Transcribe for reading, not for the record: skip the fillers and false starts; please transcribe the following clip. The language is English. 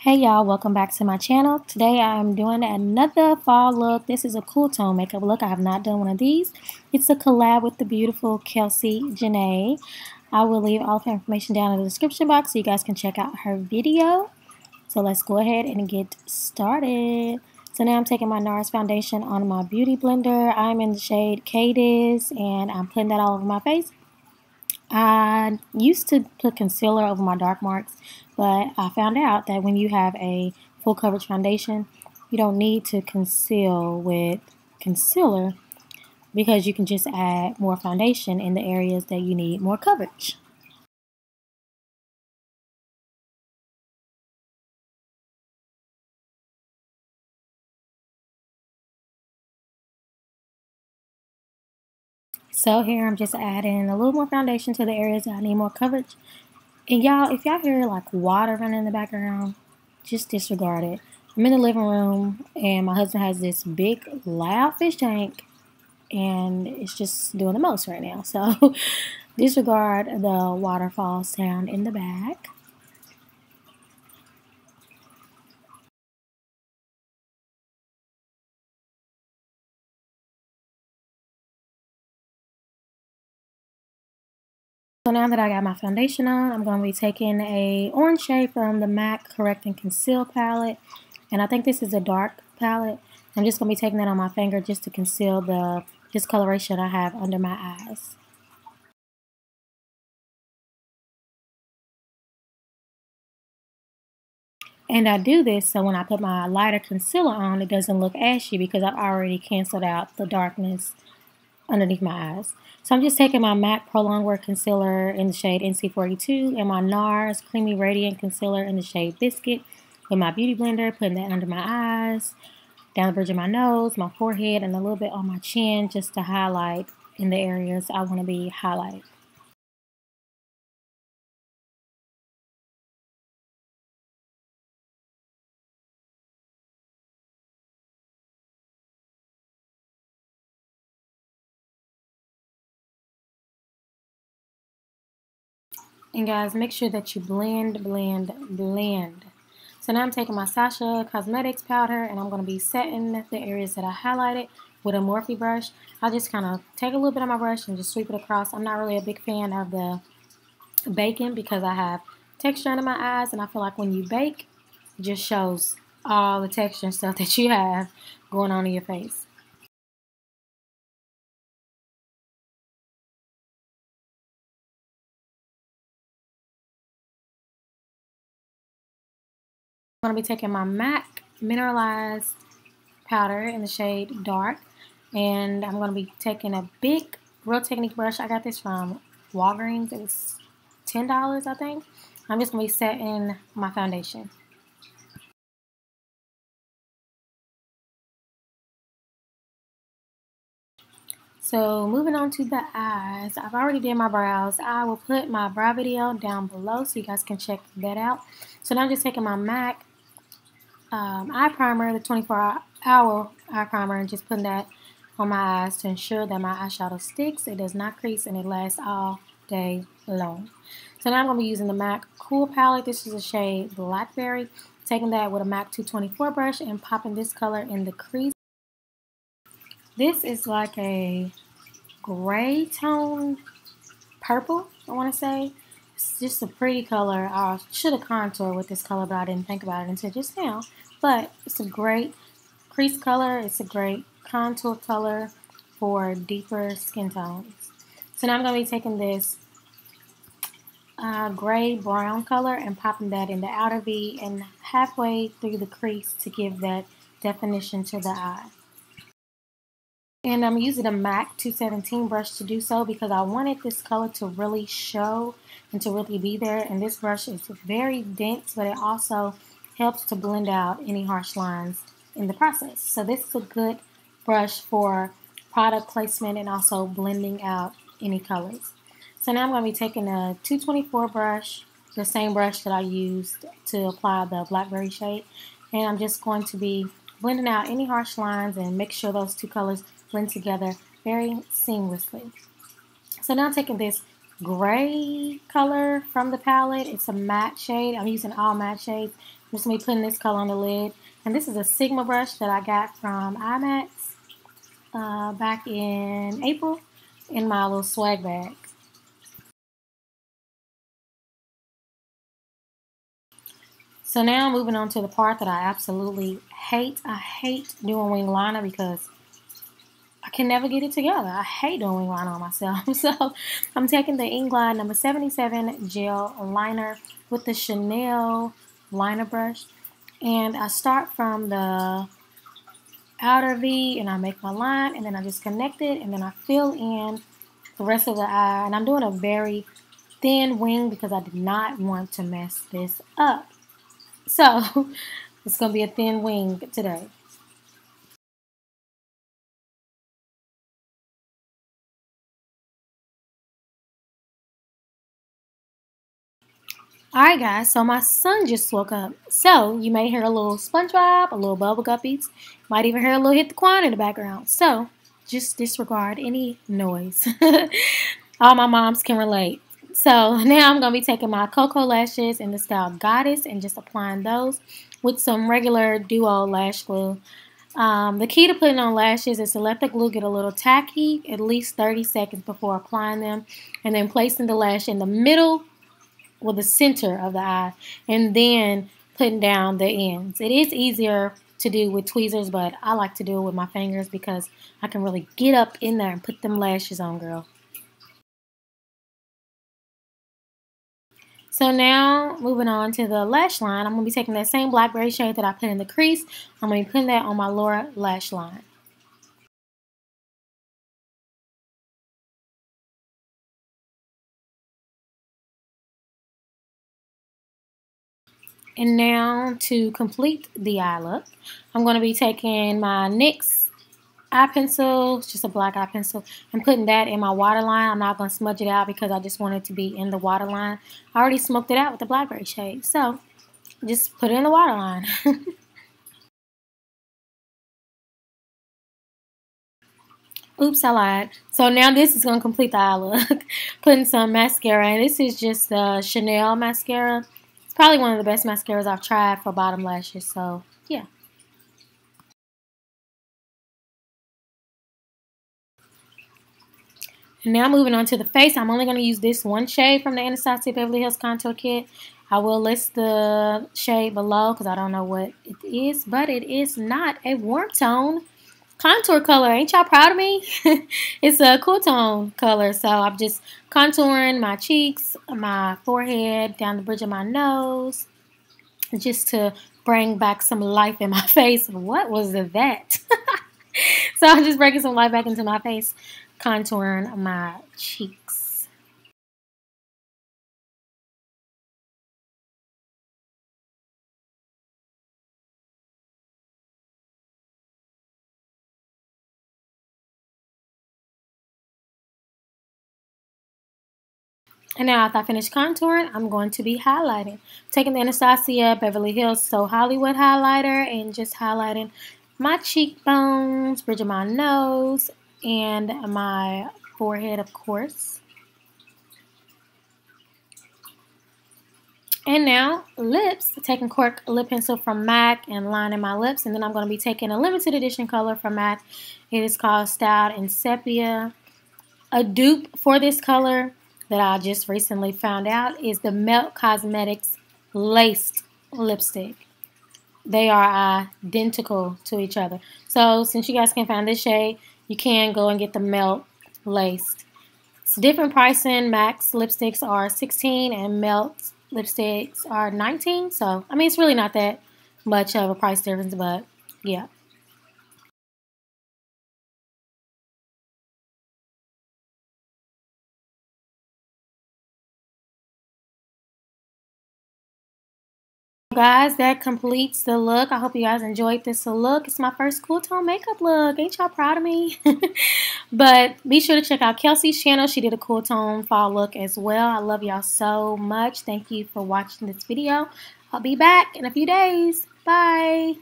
Hey y'all, welcome back to my channel. Today I'm doing another fall look. This is a cool tone makeup look. I have not done one of these. It's a collab with the beautiful Kelsey Janae. I will leave all of her information down in the description box so you guys can check out her video. So let's go ahead and get started. So now I'm taking my NARS foundation on my beauty blender. I'm in the shade Cadiz and I'm putting that all over my face. I used to put concealer over my dark marks, but I found out that when you have a full coverage foundation, you don't need to conceal with concealer because you can just add more foundation in the areas that you need more coverage. So here I'm just adding a little more foundation to the areas that I need more coverage. And y'all, if y'all hear like water running in the background, just disregard it. I'm in the living room and my husband has this big loud fish tank and it's just doing the most right now. So disregard the waterfall sound in the back. So now that I got my foundation on, I'm going to be taking a orange shade from the MAC Correct and Conceal palette. And I think this is a dark palette. I'm just going to be taking that on my finger just to conceal the discoloration I have under my eyes. And I do this so when I put my lighter concealer on, it doesn't look ashy because I've already canceled out the darkness underneath my eyes. So I'm just taking my MAC ProLong Wear Concealer in the shade NC42 and my NARS Creamy Radiant Concealer in the shade Biscuit with my beauty blender, putting that under my eyes, down the bridge of my nose, my forehead, and a little bit on my chin just to highlight in the areas I want to be highlighted. And guys, make sure that you blend, blend, blend. So now I'm taking my Sacha Cosmetics powder and I'm going to be setting the areas that I highlighted with a Morphe brush. I'll just kind of take a little bit on my brush and just sweep it across. I'm not really a big fan of the baking because I have texture under my eyes, and I feel like when you bake, it just shows all the texture and stuff that you have going on in your face. I'm going to be taking my MAC Mineralized powder in the shade Dark, and I'm going to be taking a big Real Technique brush. I got this from Walgreens. It was $10, I think. I'm just going to be setting my foundation. So moving on to the eyes, I've already did my brows. I will put my brow video down below so you guys can check that out. So now I'm just taking my MAC eye primer, the 24-hour eye primer, and just putting that on my eyes to ensure that my eyeshadow sticks, it does not crease, and it lasts all day long. So now I'm going to be using the MAC Cool Palette. This is a shade Blackberry. Taking that with a MAC 224 brush and popping this color in the crease. This is like a gray tone purple, I want to say. It's just a pretty color. I should have contoured with this color, but I didn't think about it until just now. But it's a great crease color. It's a great contour color for deeper skin tones. So now I'm going to be taking this gray brown color and popping that in the outer V and halfway through the crease to give that definition to the eye. And I'm using a MAC 217 brush to do so because I wanted this color to really show and to really be there. And this brush is very dense, but it also helps to blend out any harsh lines in the process. So this is a good brush for product placement and also blending out any colors. So now I'm going to be taking a 224 brush, the same brush that I used to apply the Blackberry shade. And I'm just going to be blending out any harsh lines and make sure those two colors blend together very seamlessly. So now I'm taking this gray color from the palette. It's a matte shade. I'm using all matte shades. just going to be putting this color on the lid. And this is a Sigma brush that I got from IMAX back in April in my little swag bag. So now moving on to the part that I absolutely hate. I hate doing wing liner because I can never get it together. I hate doing wing liner on myself. So I'm taking the Inglide number 77 gel liner with the Chanel liner brush. And I start from the outer V and I make my line and then I just connect it and then I fill in the rest of the eye. And I'm doing a very thin wing because I did not want to mess this up. So it's going to be a thin wing today. Alright guys, so my son just woke up. So you may hear a little SpongeBob, a little Bubble Guppies. Might even hear a little Hit the Quan in the background. So just disregard any noise. All my moms can relate. So now I'm going to be taking my Koko lashes in the style Goddess and just applying those with some regular Duo lash glue. The key to putting on lashes is to let the glue get a little tacky, at least 30 seconds before applying them, and then placing the lash in the middle or the center of the eye, and then putting down the ends. It is easier to do with tweezers, but I like to do it with my fingers because I can really get up in there and put them lashes on, girl. So now, moving on to the lash line, I'm going to be taking that same blackberry shade that I put in the crease. I'm going to be putting that on my lower lash line. And now, to complete the eye look, I'm going to be taking my NYX eye pencil, it's just a black eye pencil, and putting that in my waterline. I'm not going to smudge it out because I just want it to be in the waterline. I already smoked it out with the blackberry shade, so just put it in the waterline. Oops, I lied. So now this is going to complete the eye look. Putting some mascara, and this is just the Chanel mascara. It's probably one of the best mascaras I've tried for bottom lashes, so yeah. And now moving on to the face, I'm only going to use this one shade from the Anastasia Beverly Hills Contour Kit. I will list the shade below because I don't know what it is, but it is not a warm tone contour color. Ain't y'all proud of me? It's a cool tone color, so I'm just contouring my cheeks, my forehead, down the bridge of my nose, just to bring back some life in my face. What was that? So I'm just bringing some life back into my face, contouring my cheeks. And now after I finish contouring, I'm going to be highlighting. Taking the Anastasia Beverly Hills So Hollywood highlighter and just highlighting my cheekbones, bridge of my nose, and my forehead, of course. And now, lips. Taking Cork lip pencil from MAC and lining my lips. And then I'm going to be taking a limited edition color from MAC. It is called Styled in Sepia. A dupe for this color that I just recently found out is the Melt Cosmetics Laced Lipstick. They are identical to each other. So since you guys can find this shade, you can go and get the Melt Laced. It's different pricing. MAC's lipsticks are $16 and Melt lipsticks are $19. So, I mean, it's really not that much of a price difference, but yeah. Guys, that completes the look. I hope you guys enjoyed this look. It's my first cool tone makeup look. Ain't y'all proud of me? But be sure to check out Kelsey's channel. She did a cool tone fall look as well. I love y'all so much. Thank you for watching this video. I'll be back in a few days. Bye.